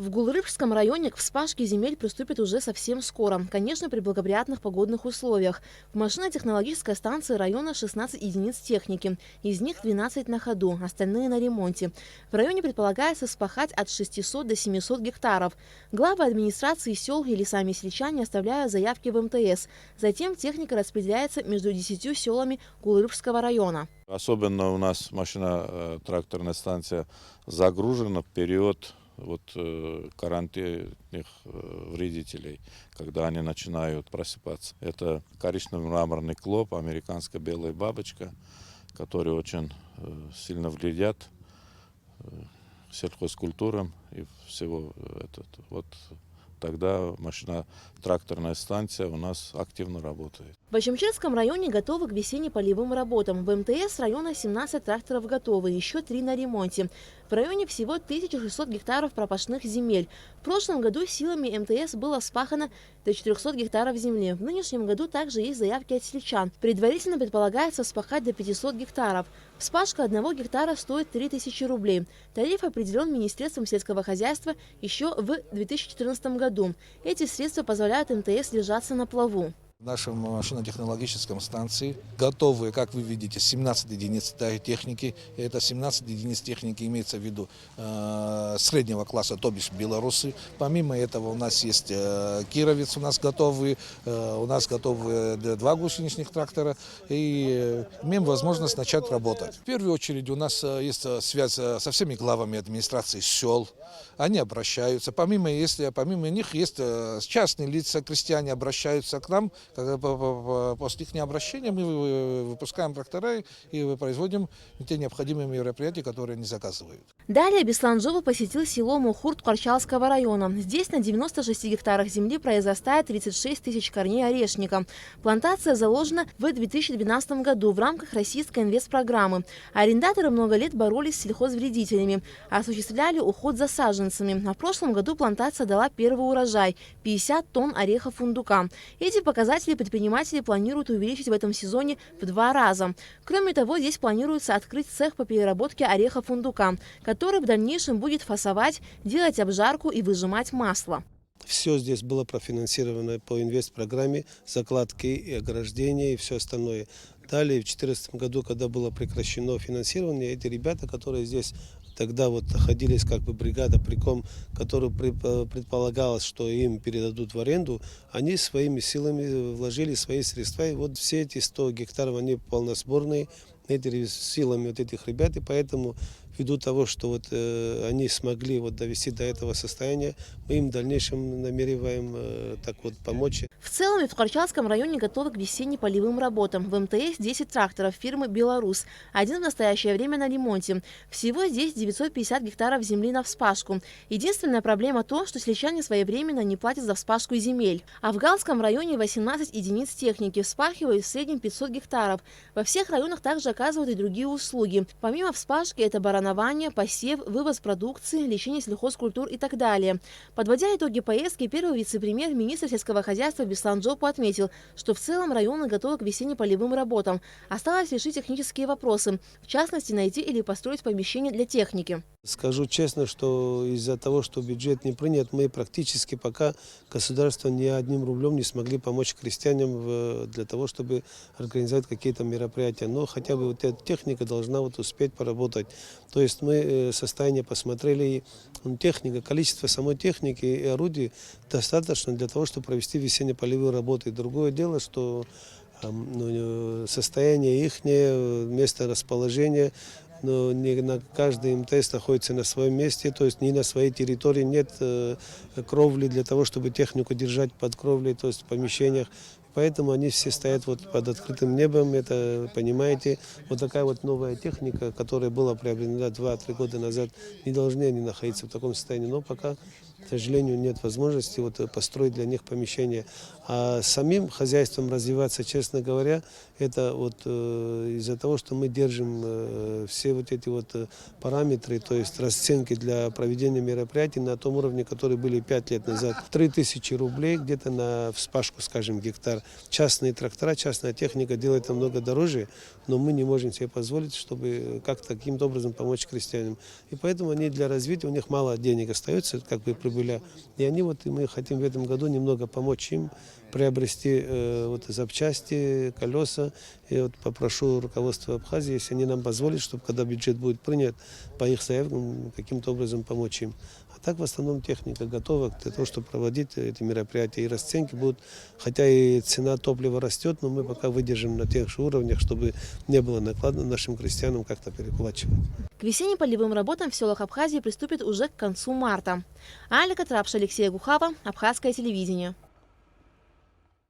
В Гулрыбском районе к вспашке земель приступят уже совсем скоро, конечно, при благоприятных погодных условиях. В машинно-технологической станции района 16 единиц техники, из них 12 на ходу, остальные на ремонте. В районе предполагается вспахать от 600 до 700 гектаров. Главы администрации сел или сами сельчане оставляют заявки в МТС. Затем техника распределяется между 10 селами Гулрыбского района. Особенно у нас машина-тракторная станция загружена в период карантинных вредителей, когда они начинают просыпаться. Это коричнево-мраморный клоп, американская белая бабочка, которые очень сильно вредят сельхозкультурам и всего этого. Тогда машина-тракторная станция у нас активно работает. В Ачамчерском районе готовы к весенне-полевым работам. В МТС района 17 тракторов готовы, еще 3 на ремонте. В районе всего 1600 гектаров пропашных земель. В прошлом году силами МТС было вспахано до 400 гектаров земли. В нынешнем году также есть заявки от сельчан. Предварительно предполагается вспахать до 500 гектаров. Вспашка 1 гектара стоит 3000 рублей. Тариф определен Министерством сельского хозяйства еще в 2014 году. Эти средства позволяют МТС держаться на плаву. В нашем машинно-технологическом станции готовы, как вы видите, 17 единиц техники. Это 17 единиц техники имеется в виду среднего класса, то бишь белорусы. Помимо этого у нас есть кировец, у нас готовы 2 гусеничных трактора. И имеем возможность начать работать. В первую очередь у нас есть связь со всеми главами администрации сел. Они обращаются. Помимо них есть частные лица, крестьяне обращаются к нам. После их обращения мы выпускаем трактора и производим те необходимые мероприятия, которые они заказывают. Далее Беслан Жова посетил село Мухурт Карчалского района. Здесь на 96 гектарах земли произрастает 36 тысяч корней орешника. Плантация заложена в 2012 году в рамках российской инвестпрограммы. Арендаторы много лет боролись с сельхозвредителями, осуществляли уход за саженцами. На прошлом году плантация дала первый урожай – 50 тонн ореха фундука. Эти показатели предприниматели планируют увеличить в этом сезоне в 2 раза. Кроме того, здесь планируется открыть цех по переработке ореха фундука, который в дальнейшем будет фасовать, делать обжарку и выжимать масло. Все здесь было профинансировано по инвестпрограмме, закладки и ограждения и все остальное. Далее, в 2014 году, когда было прекращено финансирование, эти ребята, которые здесь тогда находились как бы бригада приком, которую предполагалось, что им передадут в аренду, они своими силами вложили свои средства. И все эти 100 гектаров, они полносборные, силами этих ребят, и поэтому ввиду того, что они смогли довести до этого состояния, мы им в дальнейшем намереваем помочь. В целом в Карчалском районе готовы к весенне-полевым работам. В МТС 10 тракторов фирмы «Беларус», 1 в настоящее время на ремонте. Всего здесь 950 гектаров земли на вспашку. Единственная проблема то, что сельчане своевременно не платят за вспашку земель. А в Галском районе 18 единиц техники, вспахивают в среднем 500 гектаров. Во всех районах также оказывают и другие услуги. Помимо вспашки это баранование, посев, вывоз продукции, лечение сельхозкультур и так далее. Подводя итоги поездки, первый вице-премьер-министр сельского хозяйства Беслан Жова отметил, что в целом районы готовы к весенне-полевым работам. Осталось решить технические вопросы, в частности найти или построить помещение для техники. Скажу честно, что из-за того, что бюджет не принят, мы практически пока государство ни одним рублем не смогли помочь крестьянам для того, чтобы организовать какие-то мероприятия. Но хотя бы эта техника должна успеть поработать. То есть мы состояние посмотрели, техника, количество самой техники и орудий достаточно для того, чтобы провести весенне-полевые работы. Другое дело, что состояние их, место расположения, но не на каждый МТС находится на своем месте, то есть не на своей территории, нет кровли для того, чтобы технику держать под кровлей, то есть в помещениях. Поэтому они все стоят под открытым небом, это понимаете. Такая новая техника, которая была приобретена 2-3 года назад, не должны они находиться в таком состоянии. Но пока, к сожалению, нет возможности построить для них помещение. А самим хозяйством развиваться, честно говоря, это из-за того, что мы держим все эти параметры, то есть расценки для проведения мероприятий на том уровне, которые были 5 лет назад. 3000 рублей где-то на вспашку, скажем, гектар. частные трактора, частная техника делает намного дороже, но мы не можем себе позволить, чтобы как-то каким-то образом помочь крестьянам. И поэтому они для развития, у них мало денег остается, как бы прибыля. И мы хотим в этом году немного помочь им приобрести запчасти, колеса. И попрошу руководство Абхазии, если они нам позволят, чтобы когда бюджет будет принят, по их заявкам каким-то образом помочь им. А так в основном техника готова для того, чтобы проводить эти мероприятия. И расценки будут, хотя и цена топлива растет, но мы пока выдержим на тех же уровнях, чтобы не было накладно нашим крестьянам как-то переплачивать. К весенним полевым работам в селах Абхазии приступит уже к концу марта. Алика Трапша, Алексей Гухава, Абхазское телевидение.